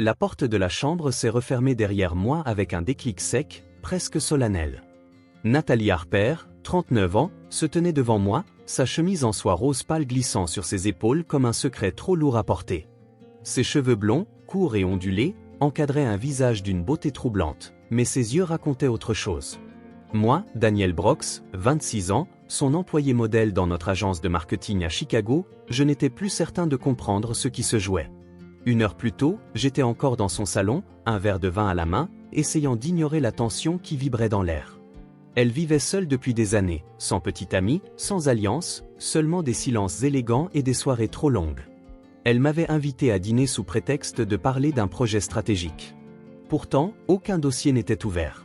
La porte de la chambre s'est refermée derrière moi avec un déclic sec, presque solennel. Nathalie Harper, 39 ans, se tenait devant moi, sa chemise en soie rose pâle glissant sur ses épaules comme un secret trop lourd à porter. Ses cheveux blonds, courts et ondulés, encadraient un visage d'une beauté troublante, mais ses yeux racontaient autre chose. Moi, Daniel Brox, 26 ans, son employé modèle dans notre agence de marketing à Chicago, je n'étais plus certain de comprendre ce qui se jouait. 1 heure plus tôt, j'étais encore dans son salon, un verre de vin à la main, essayant d'ignorer la tension qui vibrait dans l'air. Elle vivait seule depuis des années, sans petit ami, sans alliance, seulement des silences élégants et des soirées trop longues. Elle m'avait invité à dîner sous prétexte de parler d'un projet stratégique. Pourtant, aucun dossier n'était ouvert.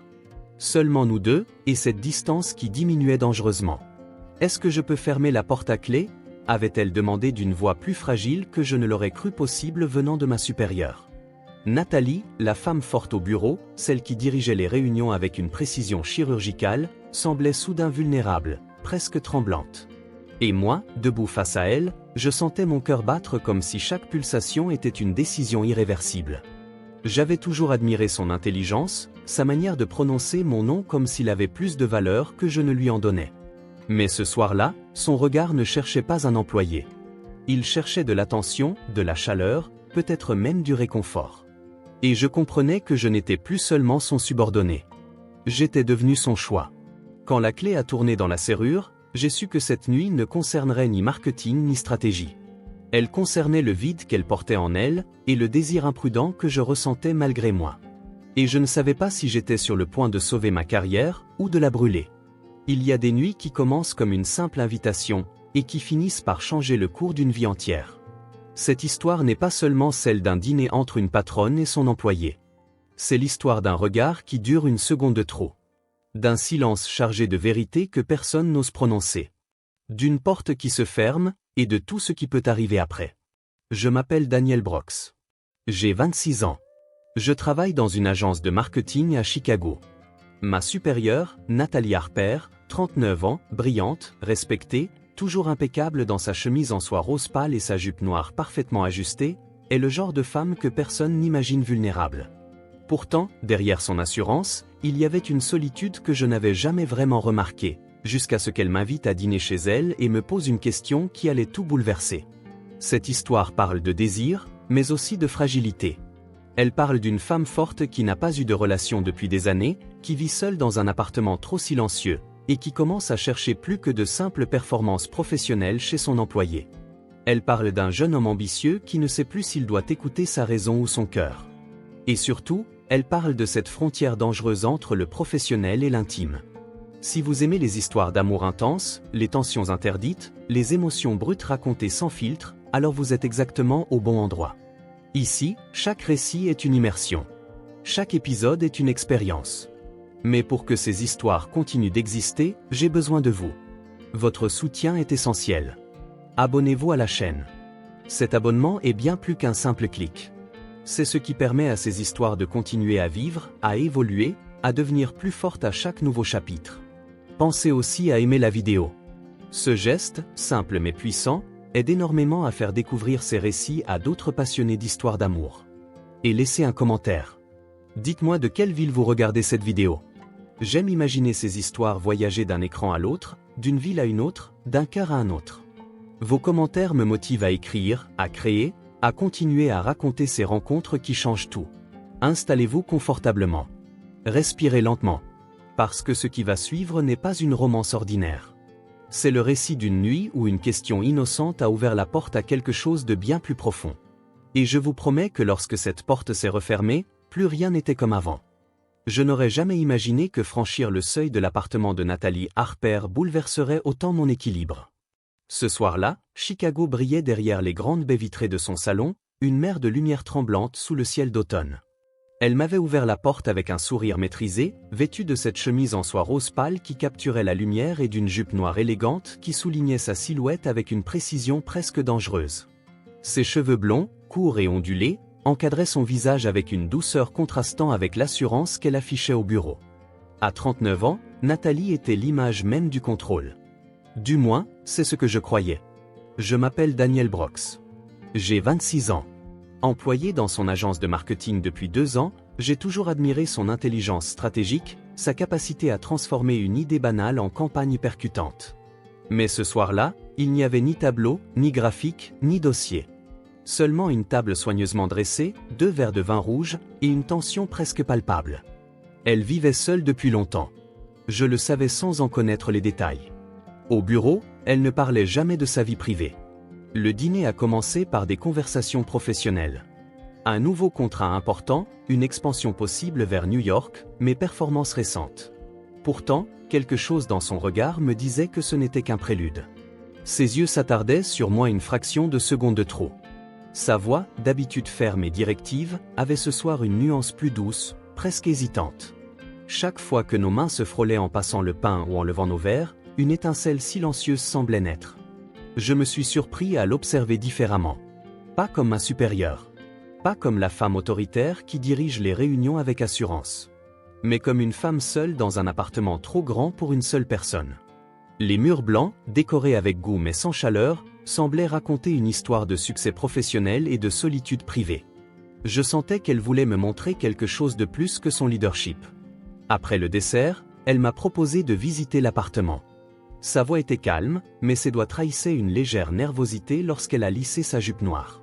Seulement nous deux, et cette distance qui diminuait dangereusement. « Est-ce que je peux fermer la porte à clé ?» avait-elle demandé d'une voix plus fragile que je ne l'aurais cru possible venant de ma supérieure. Nathalie, la femme forte au bureau, celle qui dirigeait les réunions avec une précision chirurgicale, semblait soudain vulnérable, presque tremblante. Et moi, debout face à elle, je sentais mon cœur battre comme si chaque pulsation était une décision irréversible. J'avais toujours admiré son intelligence, sa manière de prononcer mon nom comme s'il avait plus de valeur que je ne lui en donnais. Mais ce soir-là, son regard ne cherchait pas un employé. Il cherchait de l'attention, de la chaleur, peut-être même du réconfort. Et je comprenais que je n'étais plus seulement son subordonné. J'étais devenu son choix. Quand la clé a tourné dans la serrure, j'ai su que cette nuit ne concernerait ni marketing ni stratégie. Elle concernait le vide qu'elle portait en elle, et le désir imprudent que je ressentais malgré moi. Et je ne savais pas si j'étais sur le point de sauver ma carrière, ou de la brûler. Il y a des nuits qui commencent comme une simple invitation, et qui finissent par changer le cours d'une vie entière. Cette histoire n'est pas seulement celle d'un dîner entre une patronne et son employé. C'est l'histoire d'un regard qui dure 1 seconde de trop. D'un silence chargé de vérité que personne n'ose prononcer. D'une porte qui se ferme, et de tout ce qui peut arriver après. Je m'appelle Daniel Brox. J'ai 26 ans. Je travaille dans une agence de marketing à Chicago. Ma supérieure, Nathalie Harper, 39 ans, brillante, respectée, toujours impeccable dans sa chemise en soie rose pâle et sa jupe noire parfaitement ajustée, est le genre de femme que personne n'imagine vulnérable. Pourtant, derrière son assurance, il y avait une solitude que je n'avais jamais vraiment remarquée, jusqu'à ce qu'elle m'invite à dîner chez elle et me pose une question qui allait tout bouleverser. Cette histoire parle de désir, mais aussi de fragilité. Elle parle d'une femme forte qui n'a pas eu de relation depuis des années, qui vit seule dans un appartement trop silencieux, et qui commence à chercher plus que de simples performances professionnelles chez son employé. Elle parle d'un jeune homme ambitieux qui ne sait plus s'il doit écouter sa raison ou son cœur. Et surtout, elle parle de cette frontière dangereuse entre le professionnel et l'intime. Si vous aimez les histoires d'amour intenses, les tensions interdites, les émotions brutes racontées sans filtre, alors vous êtes exactement au bon endroit. Ici, chaque récit est une immersion. Chaque épisode est une expérience. Mais pour que ces histoires continuent d'exister, j'ai besoin de vous. Votre soutien est essentiel. Abonnez-vous à la chaîne. Cet abonnement est bien plus qu'un simple clic. C'est ce qui permet à ces histoires de continuer à vivre, à évoluer, à devenir plus fortes à chaque nouveau chapitre. Pensez aussi à aimer la vidéo. Ce geste, simple mais puissant, aide énormément à faire découvrir ces récits à d'autres passionnés d'histoires d'amour. Et laissez un commentaire. Dites-moi de quelle ville vous regardez cette vidéo. J'aime imaginer ces histoires voyager d'un écran à l'autre, d'une ville à une autre, d'un cœur à un autre. Vos commentaires me motivent à écrire, à créer, à continuer à raconter ces rencontres qui changent tout. Installez-vous confortablement. Respirez lentement. Parce que ce qui va suivre n'est pas une romance ordinaire. C'est le récit d'une nuit où une question innocente a ouvert la porte à quelque chose de bien plus profond. Et je vous promets que lorsque cette porte s'est refermée, plus rien n'était comme avant. Je n'aurais jamais imaginé que franchir le seuil de l'appartement de Nathalie Harper bouleverserait autant mon équilibre. Ce soir-là, Chicago brillait derrière les grandes baies vitrées de son salon, une mer de lumière tremblante sous le ciel d'automne. Elle m'avait ouvert la porte avec un sourire maîtrisé, vêtue de cette chemise en soie rose pâle qui capturait la lumière et d'une jupe noire élégante qui soulignait sa silhouette avec une précision presque dangereuse. Ses cheveux blonds, courts et ondulés, encadraient son visage avec une douceur contrastant avec l'assurance qu'elle affichait au bureau. À 39 ans, Nathalie était l'image même du contrôle. Du moins, c'est ce que je croyais. Je m'appelle Daniel Brox. J'ai 26 ans. Employé dans son agence de marketing depuis 2 ans, j'ai toujours admiré son intelligence stratégique, sa capacité à transformer une idée banale en campagne percutante. Mais ce soir-là, il n'y avait ni tableau, ni graphique, ni dossier. Seulement une table soigneusement dressée, 2 verres de vin rouge, et une tension presque palpable. Elle vivait seule depuis longtemps. Je le savais sans en connaître les détails. Au bureau, elle ne parlait jamais de sa vie privée. Le dîner a commencé par des conversations professionnelles. Un nouveau contrat important, une expansion possible vers New York, mes performances récentes. Pourtant, quelque chose dans son regard me disait que ce n'était qu'un prélude. Ses yeux s'attardaient sur moi une fraction de seconde de trop. Sa voix, d'habitude ferme et directive, avait ce soir une nuance plus douce, presque hésitante. Chaque fois que nos mains se frôlaient en passant le pain ou en levant nos verres, une étincelle silencieuse semblait naître. Je me suis surpris à l'observer différemment. Pas comme ma supérieure. Pas comme la femme autoritaire qui dirige les réunions avec assurance. Mais comme une femme seule dans un appartement trop grand pour une seule personne. Les murs blancs, décorés avec goût mais sans chaleur, semblaient raconter une histoire de succès professionnel et de solitude privée. Je sentais qu'elle voulait me montrer quelque chose de plus que son leadership. Après le dessert, elle m'a proposé de visiter l'appartement. Sa voix était calme, mais ses doigts trahissaient une légère nervosité lorsqu'elle a lissé sa jupe noire.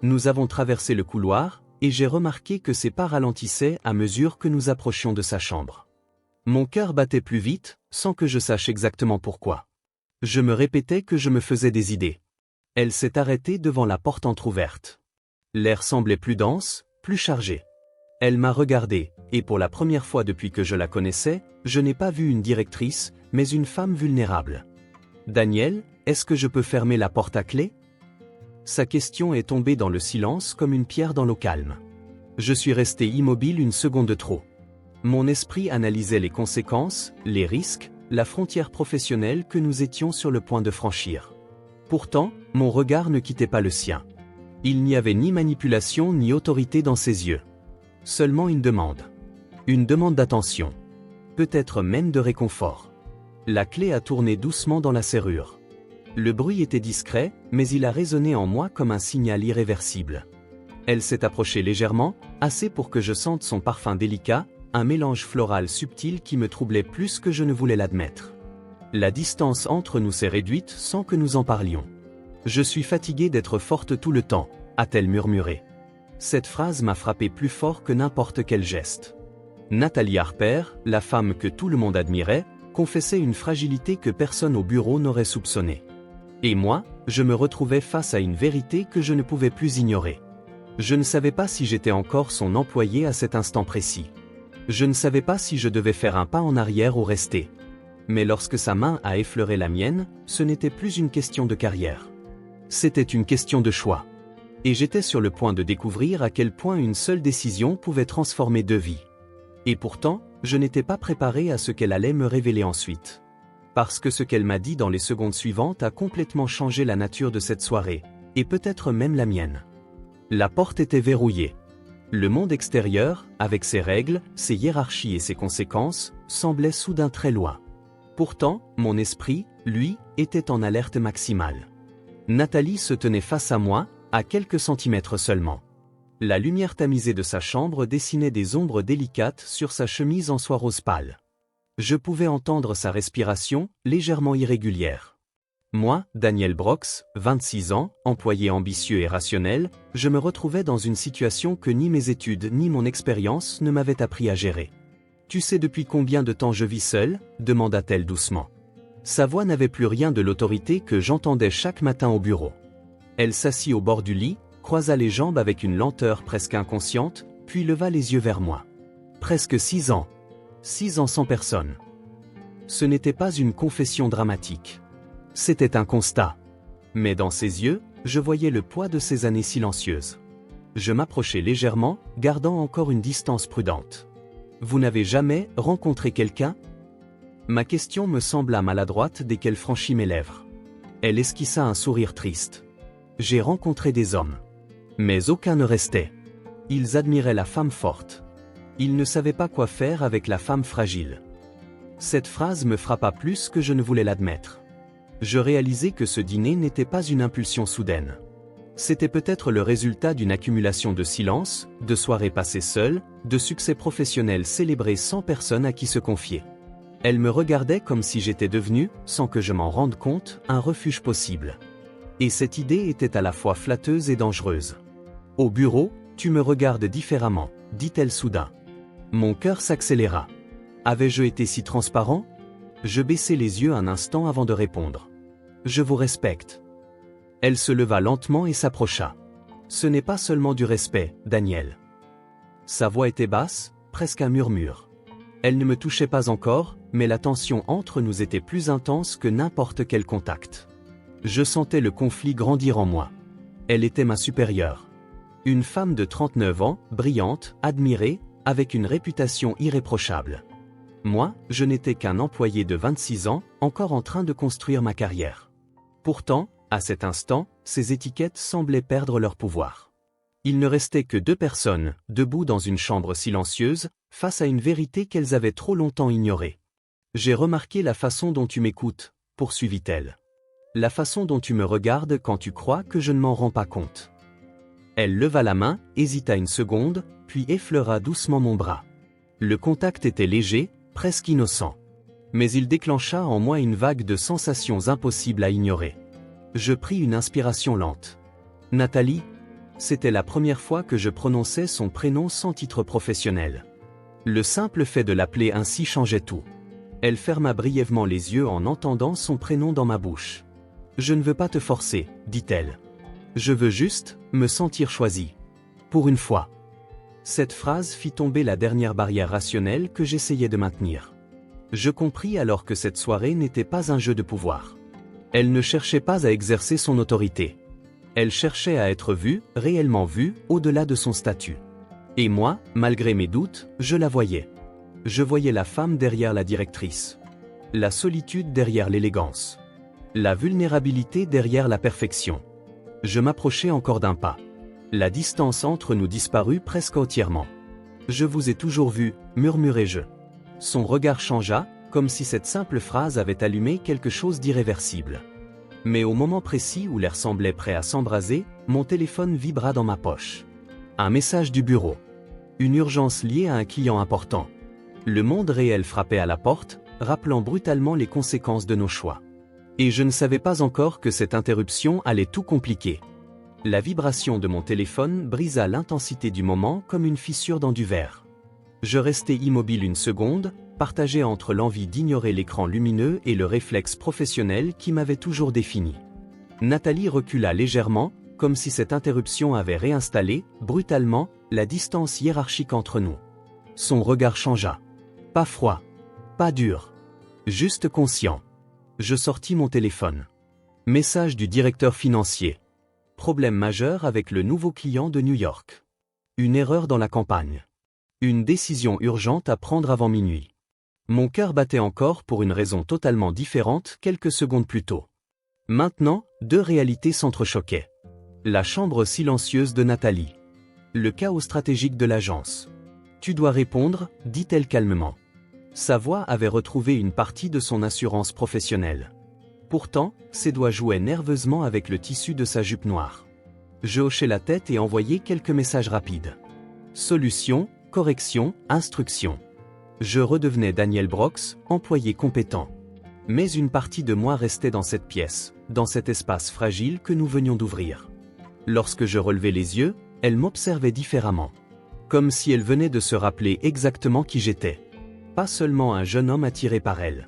Nous avons traversé le couloir, et j'ai remarqué que ses pas ralentissaient à mesure que nous approchions de sa chambre. Mon cœur battait plus vite, sans que je sache exactement pourquoi. Je me répétais que je me faisais des idées. Elle s'est arrêtée devant la porte entr'ouverte. L'air semblait plus dense, plus chargé. Elle m'a regardé, et pour la première fois depuis que je la connaissais, je n'ai pas vu une directrice, mais une femme vulnérable. « Daniel, est-ce que je peux fermer la porte à clé ?» Sa question est tombée dans le silence comme une pierre dans l'eau calme. Je suis resté immobile une seconde de trop. Mon esprit analysait les conséquences, les risques, la frontière professionnelle que nous étions sur le point de franchir. Pourtant, mon regard ne quittait pas le sien. Il n'y avait ni manipulation ni autorité dans ses yeux. Seulement une demande. Une demande d'attention. Peut-être même de réconfort. La clé a tourné doucement dans la serrure. Le bruit était discret, mais il a résonné en moi comme un signal irréversible. Elle s'est approchée légèrement, assez pour que je sente son parfum délicat, un mélange floral subtil qui me troublait plus que je ne voulais l'admettre. La distance entre nous s'est réduite sans que nous en parlions. « Je suis fatiguée d'être forte tout le temps », a-t-elle murmuré. Cette phrase m'a frappé plus fort que n'importe quel geste. Nathalie Harper, la femme que tout le monde admirait, confessait une fragilité que personne au bureau n'aurait soupçonnée. Et moi, je me retrouvais face à une vérité que je ne pouvais plus ignorer. Je ne savais pas si j'étais encore son employé à cet instant précis. Je ne savais pas si je devais faire un pas en arrière ou rester. Mais lorsque sa main a effleuré la mienne, ce n'était plus une question de carrière. C'était une question de choix. Et j'étais sur le point de découvrir à quel point une seule décision pouvait transformer 2 vies. Et pourtant, je n'étais pas préparé à ce qu'elle allait me révéler ensuite. Parce que ce qu'elle m'a dit dans les secondes suivantes a complètement changé la nature de cette soirée, et peut-être même la mienne. La porte était verrouillée. Le monde extérieur, avec ses règles, ses hiérarchies et ses conséquences, semblait soudain très loin. Pourtant, mon esprit, lui, était en alerte maximale. Nathalie se tenait face à moi, à quelques centimètres seulement. La lumière tamisée de sa chambre dessinait des ombres délicates sur sa chemise en soie rose pâle. Je pouvais entendre sa respiration, légèrement irrégulière. Moi, Daniel Brox, 26 ans, employé ambitieux et rationnel, je me retrouvais dans une situation que ni mes études ni mon expérience ne m'avaient appris à gérer. « Tu sais depuis combien de temps je vis seule ?» demanda-t-elle doucement. Sa voix n'avait plus rien de l'autorité que j'entendais chaque matin au bureau. Elle s'assit au bord du lit, croisa les jambes avec une lenteur presque inconsciente, puis leva les yeux vers moi. Presque 6 ans. 6 ans sans personne. Ce n'était pas une confession dramatique. C'était un constat. Mais dans ses yeux, je voyais le poids de ces années silencieuses. Je m'approchai légèrement, gardant encore une distance prudente. « Vous n'avez jamais rencontré quelqu'un ?» Ma question me sembla maladroite dès qu'elle franchit mes lèvres. Elle esquissa un sourire triste. J'ai rencontré des hommes. Mais aucun ne restait. Ils admiraient la femme forte. Ils ne savaient pas quoi faire avec la femme fragile. Cette phrase me frappa plus que je ne voulais l'admettre. Je réalisai que ce dîner n'était pas une impulsion soudaine. C'était peut-être le résultat d'une accumulation de silence, de soirées passées seules, de succès professionnels célébrés sans personne à qui se confier. Elle me regardait comme si j'étais devenu, sans que je m'en rende compte, un refuge possible. Et cette idée était à la fois flatteuse et dangereuse. Au bureau, tu me regardes différemment, dit-elle soudain. Mon cœur s'accéléra. Avais-je été si transparent? Je baissai les yeux un instant avant de répondre. Je vous respecte. Elle se leva lentement et s'approcha. Ce n'est pas seulement du respect, Daniel. Sa voix était basse, presque un murmure. Elle ne me touchait pas encore, mais la tension entre nous était plus intense que n'importe quel contact. Je sentais le conflit grandir en moi. Elle était ma supérieure. Une femme de 39 ans, brillante, admirée, avec une réputation irréprochable. Moi, je n'étais qu'un employé de 26 ans, encore en train de construire ma carrière. Pourtant, à cet instant, ces étiquettes semblaient perdre leur pouvoir. Il ne restait que deux personnes, debout dans une chambre silencieuse, face à une vérité qu'elles avaient trop longtemps ignorée. J'ai remarqué la façon dont tu m'écoutes, poursuivit-elle. La façon dont tu me regardes quand tu crois que je ne m'en rends pas compte. Elle leva la main, hésita une seconde, puis effleura doucement mon bras. Le contact était léger, presque innocent. Mais il déclencha en moi une vague de sensations impossibles à ignorer. Je pris une inspiration lente. Nathalie, c'était la première fois que je prononçais son prénom sans titre professionnel. Le simple fait de l'appeler ainsi changeait tout. Elle ferma brièvement les yeux en entendant son prénom dans ma bouche. Je ne veux pas te forcer, dit-elle. Je veux juste me sentir choisie. Pour une fois. Cette phrase fit tomber la dernière barrière rationnelle que j'essayais de maintenir. Je compris alors que cette soirée n'était pas un jeu de pouvoir. Elle ne cherchait pas à exercer son autorité. Elle cherchait à être vue, réellement vue, au-delà de son statut. Et moi, malgré mes doutes, je la voyais. Je voyais la femme derrière la directrice. La solitude derrière l'élégance. La vulnérabilité derrière la perfection. Je m'approchai encore d'un pas. La distance entre nous disparut presque entièrement. Je vous ai toujours vu, murmurai-je. Son regard changea, comme si cette simple phrase avait allumé quelque chose d'irréversible. Mais au moment précis où l'air semblait prêt à s'embraser, mon téléphone vibra dans ma poche. Un message du bureau. Une urgence liée à un client important. Le monde réel frappait à la porte, rappelant brutalement les conséquences de nos choix. Et je ne savais pas encore que cette interruption allait tout compliquer. La vibration de mon téléphone brisa l'intensité du moment comme une fissure dans du verre. Je restai immobile une seconde, partagé entre l'envie d'ignorer l'écran lumineux et le réflexe professionnel qui m'avait toujours défini. Nathalie recula légèrement, comme si cette interruption avait réinstallé, brutalement, la distance hiérarchique entre nous. Son regard changea. Pas froid. Pas dur. Juste conscient. Je sortis mon téléphone. Message du directeur financier. Problème majeur avec le nouveau client de New York. Une erreur dans la campagne. Une décision urgente à prendre avant minuit. Mon cœur battait encore pour une raison totalement différente quelques secondes plus tôt. Maintenant, deux réalités s'entrechoquaient. La chambre silencieuse de Nathalie. Le chaos stratégique de l'agence. Tu dois répondre, dit-elle calmement. Sa voix avait retrouvé une partie de son assurance professionnelle. Pourtant, ses doigts jouaient nerveusement avec le tissu de sa jupe noire. Je hochai la tête et envoyai quelques messages rapides. Solution, correction, instruction. Je redevenais Daniel Brox, employé compétent. Mais une partie de moi restait dans cette pièce, dans cet espace fragile que nous venions d'ouvrir. Lorsque je relevais les yeux, elle m'observait différemment. Comme si elle venait de se rappeler exactement qui j'étais. Pas seulement un jeune homme attiré par elle,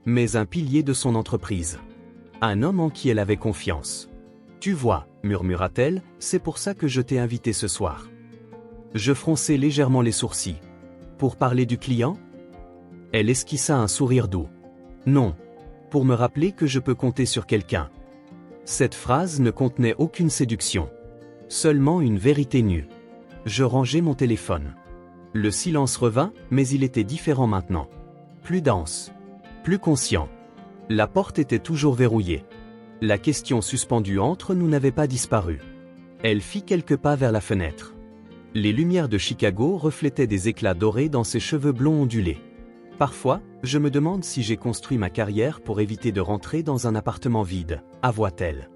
mais un pilier de son entreprise. Un homme en qui elle avait confiance. Tu vois, murmura-t-elle, c'est pour ça que je t'ai invité ce soir. Je fronçai légèrement les sourcils. Pour parler du client? Elle esquissa un sourire doux. Non. Pour me rappeler que je peux compter sur quelqu'un. Cette phrase ne contenait aucune séduction. Seulement une vérité nue. Je rangeai mon téléphone. Le silence revint, mais il était différent maintenant. Plus dense. Plus conscient. La porte était toujours verrouillée. La question suspendue entre nous n'avait pas disparu. Elle fit quelques pas vers la fenêtre. Les lumières de Chicago reflétaient des éclats dorés dans ses cheveux blonds ondulés. Parfois, je me demande si j'ai construit ma carrière pour éviter de rentrer dans un appartement vide, avoua-t-elle.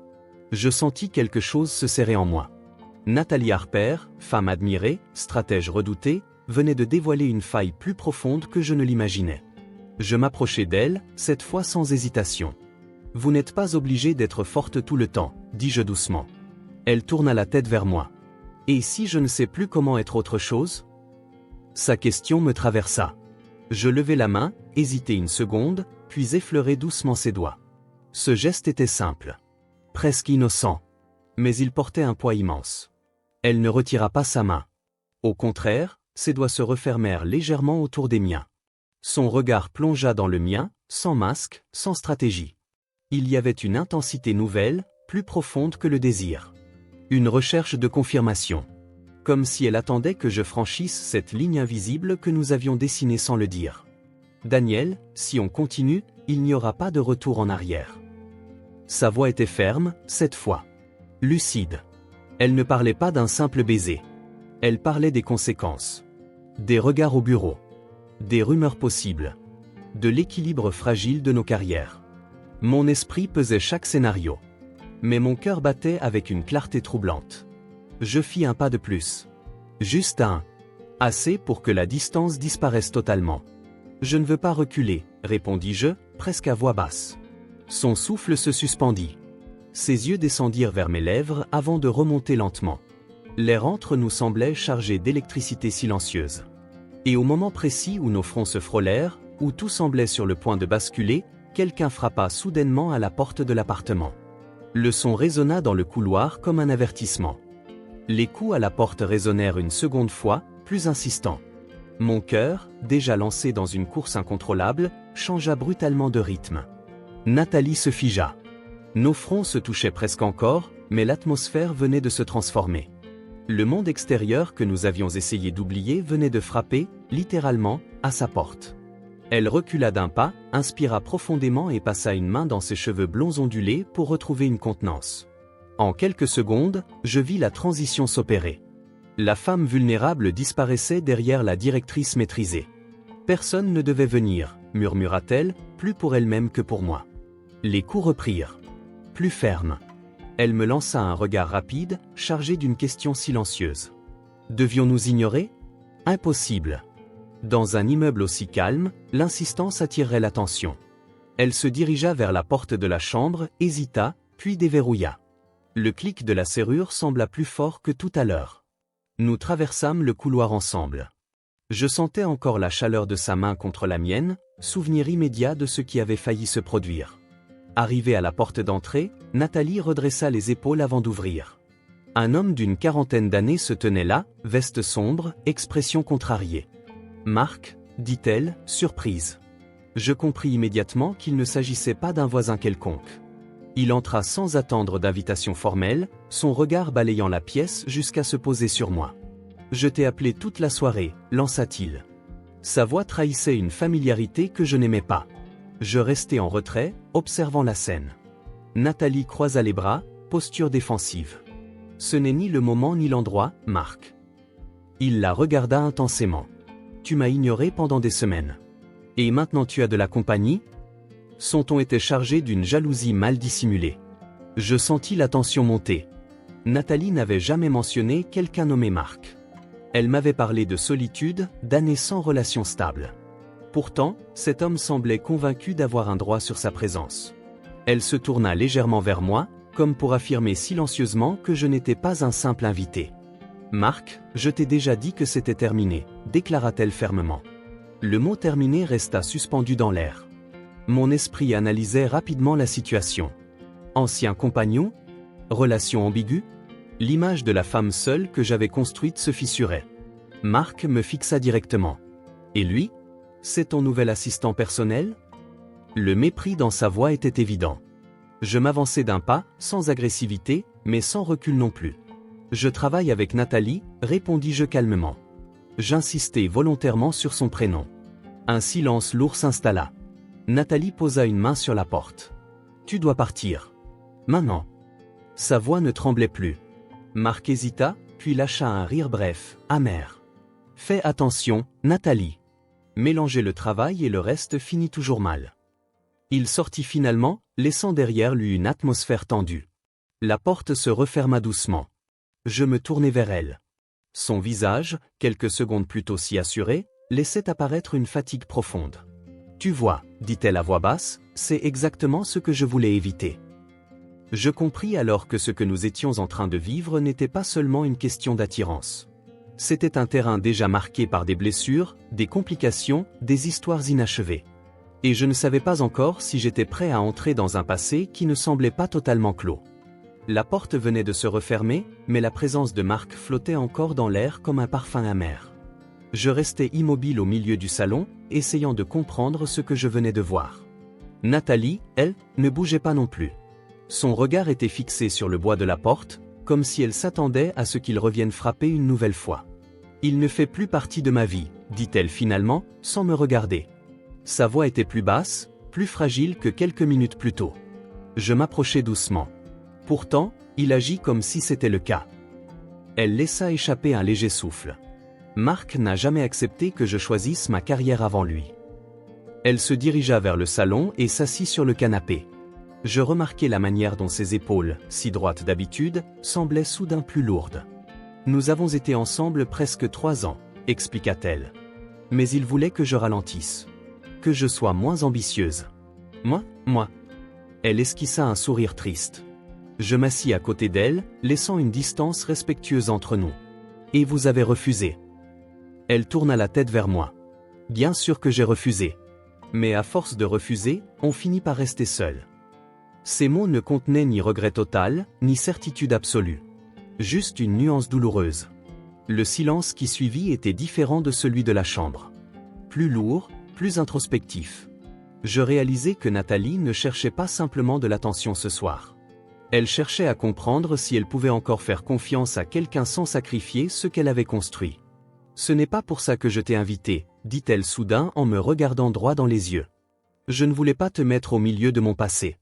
Je sentis quelque chose se serrer en moi. Nathalie Harper, femme admirée, stratège redoutée, venait de dévoiler une faille plus profonde que je ne l'imaginais. Je m'approchai d'elle, cette fois sans hésitation. « Vous n'êtes pas obligée d'être forte tout le temps, dis-je doucement. » Elle tourna la tête vers moi. « Et si je ne sais plus comment être autre chose ?» Sa question me traversa. Je levai la main, hésitai une seconde, puis effleurai doucement ses doigts. Ce geste était simple, presque innocent, mais il portait un poids immense. Elle ne retira pas sa main. Au contraire, ses doigts se refermèrent légèrement autour des miens. Son regard plongea dans le mien, sans masque, sans stratégie. Il y avait une intensité nouvelle, plus profonde que le désir. Une recherche de confirmation. Comme si elle attendait que je franchisse cette ligne invisible que nous avions dessinée sans le dire. « Daniel, si on continue, il n'y aura pas de retour en arrière. » Sa voix était ferme, cette fois. Lucide. Elle ne parlait pas d'un simple baiser. Elle parlait des conséquences. Des regards au bureau. Des rumeurs possibles. De l'équilibre fragile de nos carrières. Mon esprit pesait chaque scénario. Mais mon cœur battait avec une clarté troublante. Je fis un pas de plus. Juste un. Assez pour que la distance disparaisse totalement. « Je ne veux pas reculer, » répondis-je, presque à voix basse. Son souffle se suspendit. Ses yeux descendirent vers mes lèvres avant de remonter lentement. L'air entre nous semblait chargé d'électricité silencieuse. Et au moment précis où nos fronts se frôlèrent, où tout semblait sur le point de basculer, quelqu'un frappa soudainement à la porte de l'appartement. Le son résonna dans le couloir comme un avertissement. Les coups à la porte résonnèrent une seconde fois, plus insistants. Mon cœur, déjà lancé dans une course incontrôlable, changea brutalement de rythme. Nathalie se figea. Nos fronts se touchaient presque encore, mais l'atmosphère venait de se transformer. Le monde extérieur que nous avions essayé d'oublier venait de frapper, littéralement, à sa porte. Elle recula d'un pas, inspira profondément et passa une main dans ses cheveux blonds ondulés pour retrouver une contenance. En quelques secondes, je vis la transition s'opérer. La femme vulnérable disparaissait derrière la directrice maîtrisée. « Personne ne devait venir », murmura-t-elle, plus pour elle-même que pour moi. Les coups reprirent. Plus fermes. Elle me lança un regard rapide, chargé d'une question silencieuse. Devions-nous ignorer ? Impossible. Dans un immeuble aussi calme, l'insistance attirerait l'attention. Elle se dirigea vers la porte de la chambre, hésita, puis déverrouilla. Le clic de la serrure sembla plus fort que tout à l'heure. Nous traversâmes le couloir ensemble. Je sentais encore la chaleur de sa main contre la mienne, souvenir immédiat de ce qui avait failli se produire. Arrivée à la porte d'entrée, Nathalie redressa les épaules avant d'ouvrir. Un homme d'une quarantaine d'années se tenait là, veste sombre, expression contrariée. « Marc » dit-elle, surprise. Je compris immédiatement qu'il ne s'agissait pas d'un voisin quelconque. Il entra sans attendre d'invitation formelle, son regard balayant la pièce jusqu'à se poser sur moi. « Je t'ai appelé toute la soirée » lança-t-il. Sa voix trahissait une familiarité que je n'aimais pas. Je restai en retrait, observant la scène. Nathalie croisa les bras, posture défensive. « Ce n'est ni le moment ni l'endroit, Marc. » Il la regarda intensément. « Tu m'as ignoré pendant des semaines. Et maintenant tu as de la compagnie ?» Son ton était chargé d'une jalousie mal dissimulée. Je sentis la tension monter. Nathalie n'avait jamais mentionné quelqu'un nommé Marc. Elle m'avait parlé de solitude, d'années sans relation stable. Pourtant, cet homme semblait convaincu d'avoir un droit sur sa présence. Elle se tourna légèrement vers moi, comme pour affirmer silencieusement que je n'étais pas un simple invité. « Marc, je t'ai déjà dit que c'était terminé », déclara-t-elle fermement. Le mot terminé resta suspendu dans l'air. Mon esprit analysait rapidement la situation. Ancien compagnon ? Relation ambiguë ? L'image de la femme seule que j'avais construite se fissurait. Marc me fixa directement. « Et lui ? C'est ton nouvel assistant personnel ?» Le mépris dans sa voix était évident. Je m'avançai d'un pas, sans agressivité, mais sans recul non plus. « Je travaille avec Nathalie », répondis-je calmement. J'insistai volontairement sur son prénom. Un silence lourd s'installa. Nathalie posa une main sur la porte. « Tu dois partir. Maintenant. » Sa voix ne tremblait plus. Marc hésita, puis lâcha un rire bref, amer. « Fais attention, Nathalie. » Mélanger le travail et le reste finit toujours mal. Il sortit finalement, laissant derrière lui une atmosphère tendue. La porte se referma doucement. Je me tournai vers elle. Son visage, quelques secondes plus tôt si assuré, laissait apparaître une fatigue profonde. « Tu vois, dit-elle à voix basse, c'est exactement ce que je voulais éviter. » Je compris alors que ce que nous étions en train de vivre n'était pas seulement une question d'attirance. C'était un terrain déjà marqué par des blessures, des complications, des histoires inachevées. Et je ne savais pas encore si j'étais prêt à entrer dans un passé qui ne semblait pas totalement clos. La porte venait de se refermer, mais la présence de Marc flottait encore dans l'air comme un parfum amer. Je restais immobile au milieu du salon, essayant de comprendre ce que je venais de voir. Nathalie, elle, ne bougeait pas non plus. Son regard était fixé sur le bois de la porte, comme si elle s'attendait à ce qu'il revienne frapper une nouvelle fois. « Il ne fait plus partie de ma vie, » dit-elle finalement, sans me regarder. Sa voix était plus basse, plus fragile que quelques minutes plus tôt. Je m'approchai doucement. Pourtant, il agit comme si c'était le cas. Elle laissa échapper un léger souffle. Marc n'a jamais accepté que je choisisse ma carrière avant lui. Elle se dirigea vers le salon et s'assit sur le canapé. Je remarquai la manière dont ses épaules, si droites d'habitude, semblaient soudain plus lourdes. « Nous avons été ensemble presque 3 ans, » expliqua-t-elle. « Mais il voulait que je ralentisse. Que je sois moins ambitieuse. »« Moi ?» Elle esquissa un sourire triste. Je m'assis à côté d'elle, laissant une distance respectueuse entre nous. « Et vous avez refusé ?» Elle tourna la tête vers moi. « Bien sûr que j'ai refusé. Mais à force de refuser, on finit par rester seul. » Ces mots ne contenaient ni regret total, ni certitude absolue. Juste une nuance douloureuse. Le silence qui suivit était différent de celui de la chambre. Plus lourd, plus introspectif. Je réalisais que Nathalie ne cherchait pas simplement de l'attention ce soir. Elle cherchait à comprendre si elle pouvait encore faire confiance à quelqu'un sans sacrifier ce qu'elle avait construit. « Ce n'est pas pour ça que je t'ai invité, » dit-elle soudain en me regardant droit dans les yeux. « Je ne voulais pas te mettre au milieu de mon passé. »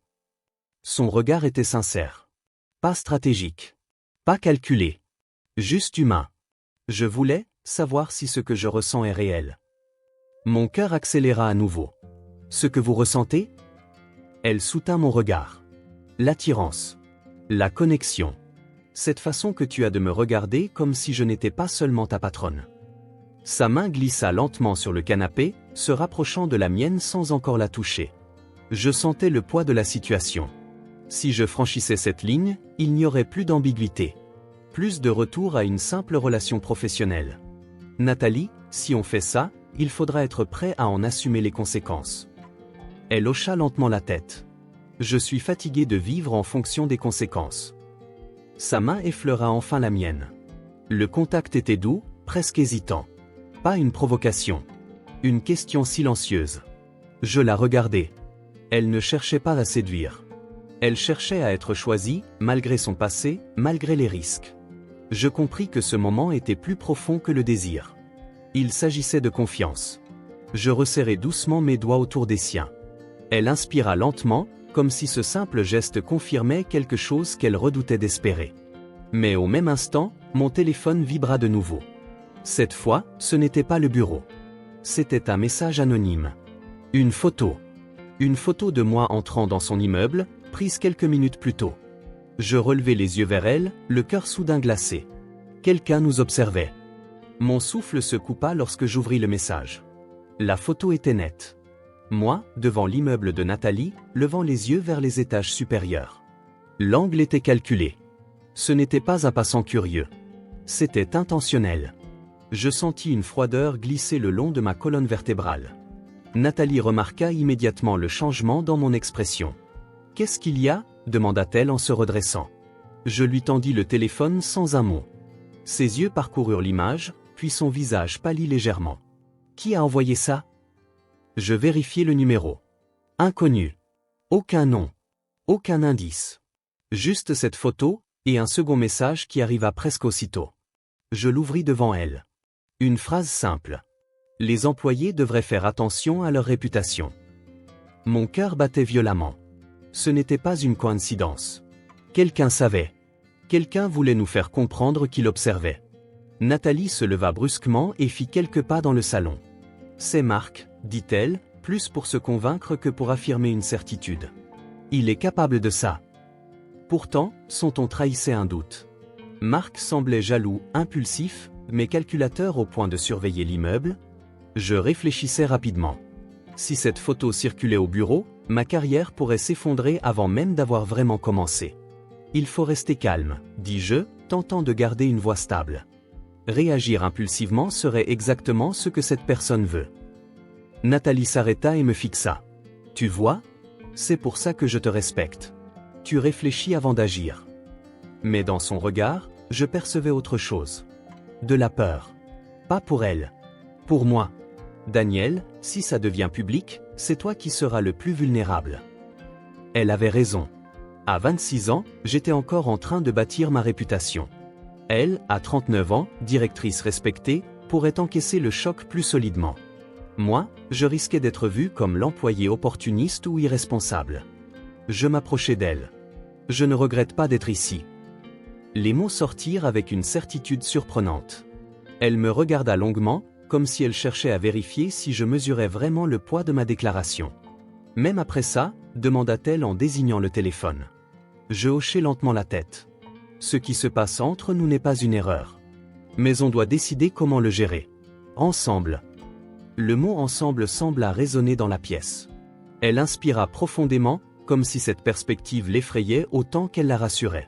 Son regard était sincère. Pas stratégique. Pas calculé. Juste humain. Je voulais savoir si ce que je ressens est réel. Mon cœur accéléra à nouveau. Ce que vous ressentez ? Elle soutint mon regard. L'attirance. La connexion. Cette façon que tu as de me regarder comme si je n'étais pas seulement ta patronne. Sa main glissa lentement sur le canapé, se rapprochant de la mienne sans encore la toucher. Je sentais le poids de la situation. Si je franchissais cette ligne, il n'y aurait plus d'ambiguïté. Plus de retour à une simple relation professionnelle. Nathalie, si on fait ça, il faudra être prêt à en assumer les conséquences. Elle hocha lentement la tête. Je suis fatigué de vivre en fonction des conséquences. Sa main effleura enfin la mienne. Le contact était doux, presque hésitant. Pas une provocation. Une question silencieuse. Je la regardais. Elle ne cherchait pas à séduire. Elle cherchait à être choisie, malgré son passé, malgré les risques. Je compris que ce moment était plus profond que le désir. Il s'agissait de confiance. Je resserrai doucement mes doigts autour des siens. Elle inspira lentement, comme si ce simple geste confirmait quelque chose qu'elle redoutait d'espérer. Mais au même instant, mon téléphone vibra de nouveau. Cette fois, ce n'était pas le bureau. C'était un message anonyme. Une photo. Une photo de moi entrant dans son immeuble, prise quelques minutes plus tôt. Je relevai les yeux vers elle, le cœur soudain glacé. Quelqu'un nous observait. Mon souffle se coupa lorsque j'ouvris le message. La photo était nette. Moi, devant l'immeuble de Nathalie, levant les yeux vers les étages supérieurs. L'angle était calculé. Ce n'était pas un passant curieux. C'était intentionnel. Je sentis une froideur glisser le long de ma colonne vertébrale. Nathalie remarqua immédiatement le changement dans mon expression. « Qu'est-ce qu'il y a ?» demanda-t-elle en se redressant. Je lui tendis le téléphone sans un mot. Ses yeux parcoururent l'image, puis son visage pâlit légèrement. « Qui a envoyé ça ?» Je vérifiai le numéro. Inconnu. Aucun nom. Aucun indice. Juste cette photo, et un second message qui arriva presque aussitôt. Je l'ouvris devant elle. Une phrase simple. Les employés devraient faire attention à leur réputation. Mon cœur battait violemment. Ce n'était pas une coïncidence. Quelqu'un savait. Quelqu'un voulait nous faire comprendre qu'il observait. Nathalie se leva brusquement et fit quelques pas dans le salon. « C'est Marc, » dit-elle, plus pour se convaincre que pour affirmer une certitude. « Il est capable de ça. » Pourtant, son ton trahissait un doute. Marc semblait jaloux, impulsif, mais calculateur au point de surveiller l'immeuble. Je réfléchissais rapidement. Si cette photo circulait au bureau, ma carrière pourrait s'effondrer avant même d'avoir vraiment commencé. Il faut rester calme, dis-je, tentant de garder une voix stable. Réagir impulsivement serait exactement ce que cette personne veut. Nathalie s'arrêta et me fixa. Tu vois? C'est pour ça que je te respecte. Tu réfléchis avant d'agir. Mais dans son regard, je percevais autre chose. De la peur. Pas pour elle. Pour moi. Daniel, si ça devient public, c'est toi qui seras le plus vulnérable. Elle avait raison. À 26 ans, j'étais encore en train de bâtir ma réputation. Elle, à 39 ans, directrice respectée, pourrait encaisser le choc plus solidement. Moi, je risquais d'être vu comme l'employé opportuniste ou irresponsable. Je m'approchai d'elle. Je ne regrette pas d'être ici. Les mots sortirent avec une certitude surprenante. Elle me regarda longuement, comme si elle cherchait à vérifier si je mesurais vraiment le poids de ma déclaration. Même après ça, demanda-t-elle en désignant le téléphone. Je hochai lentement la tête. Ce qui se passe entre nous n'est pas une erreur. Mais on doit décider comment le gérer. Ensemble. Le mot ensemble sembla résonner dans la pièce. Elle inspira profondément, comme si cette perspective l'effrayait autant qu'elle la rassurait.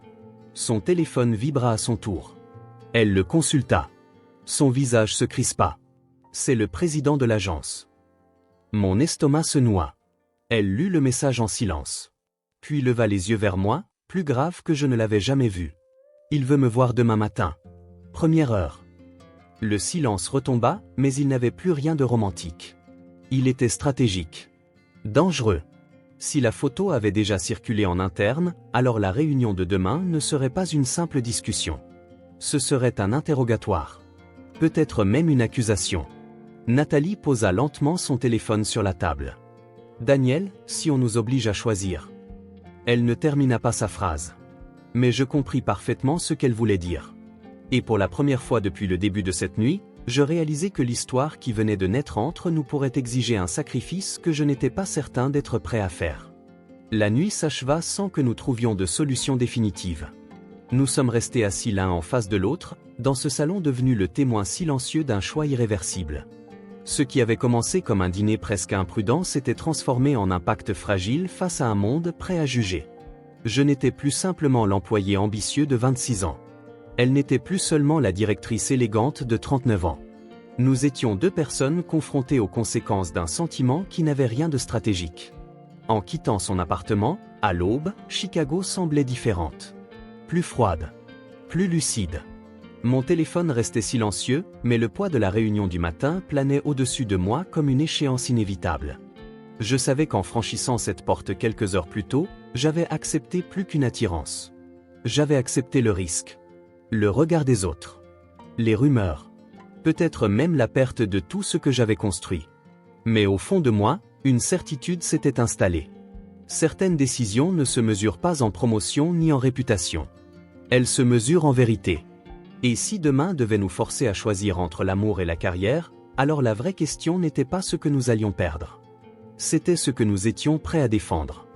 Son téléphone vibra à son tour. Elle le consulta. Son visage se crispa. C'est le président de l'agence. Mon estomac se noua. Elle lut le message en silence. Puis leva les yeux vers moi, plus grave que je ne l'avais jamais vu. Il veut me voir demain matin. Première heure. Le silence retomba, mais il n'avait plus rien de romantique. Il était stratégique. Dangereux. Si la photo avait déjà circulé en interne, alors la réunion de demain ne serait pas une simple discussion. Ce serait un interrogatoire. Peut-être même une accusation. Nathalie posa lentement son téléphone sur la table. Daniel, si on nous oblige à choisir. Elle ne termina pas sa phrase. Mais je compris parfaitement ce qu'elle voulait dire. Et pour la première fois depuis le début de cette nuit, je réalisais que l'histoire qui venait de naître entre nous pourrait exiger un sacrifice que je n'étais pas certain d'être prêt à faire. La nuit s'acheva sans que nous trouvions de solution définitive. Nous sommes restés assis l'un en face de l'autre, dans ce salon devenu le témoin silencieux d'un choix irréversible. Ce qui avait commencé comme un dîner presque imprudent s'était transformé en un pacte fragile face à un monde prêt à juger. Je n'étais plus simplement l'employé ambitieux de 26 ans. Elle n'était plus seulement la directrice élégante de 39 ans. Nous étions deux personnes confrontées aux conséquences d'un sentiment qui n'avait rien de stratégique. En quittant son appartement, à l'aube, Chicago semblait différente. Plus froide. Plus lucide. Mon téléphone restait silencieux, mais le poids de la réunion du matin planait au-dessus de moi comme une échéance inévitable. Je savais qu'en franchissant cette porte quelques heures plus tôt, j'avais accepté plus qu'une attirance. J'avais accepté le risque. Le regard des autres. Les rumeurs. Peut-être même la perte de tout ce que j'avais construit. Mais au fond de moi, une certitude s'était installée. Certaines décisions ne se mesurent pas en promotion ni en réputation. Elles se mesurent en vérité. Et si demain devait nous forcer à choisir entre l'amour et la carrière, alors la vraie question n'était pas ce que nous allions perdre. C'était ce que nous étions prêts à défendre.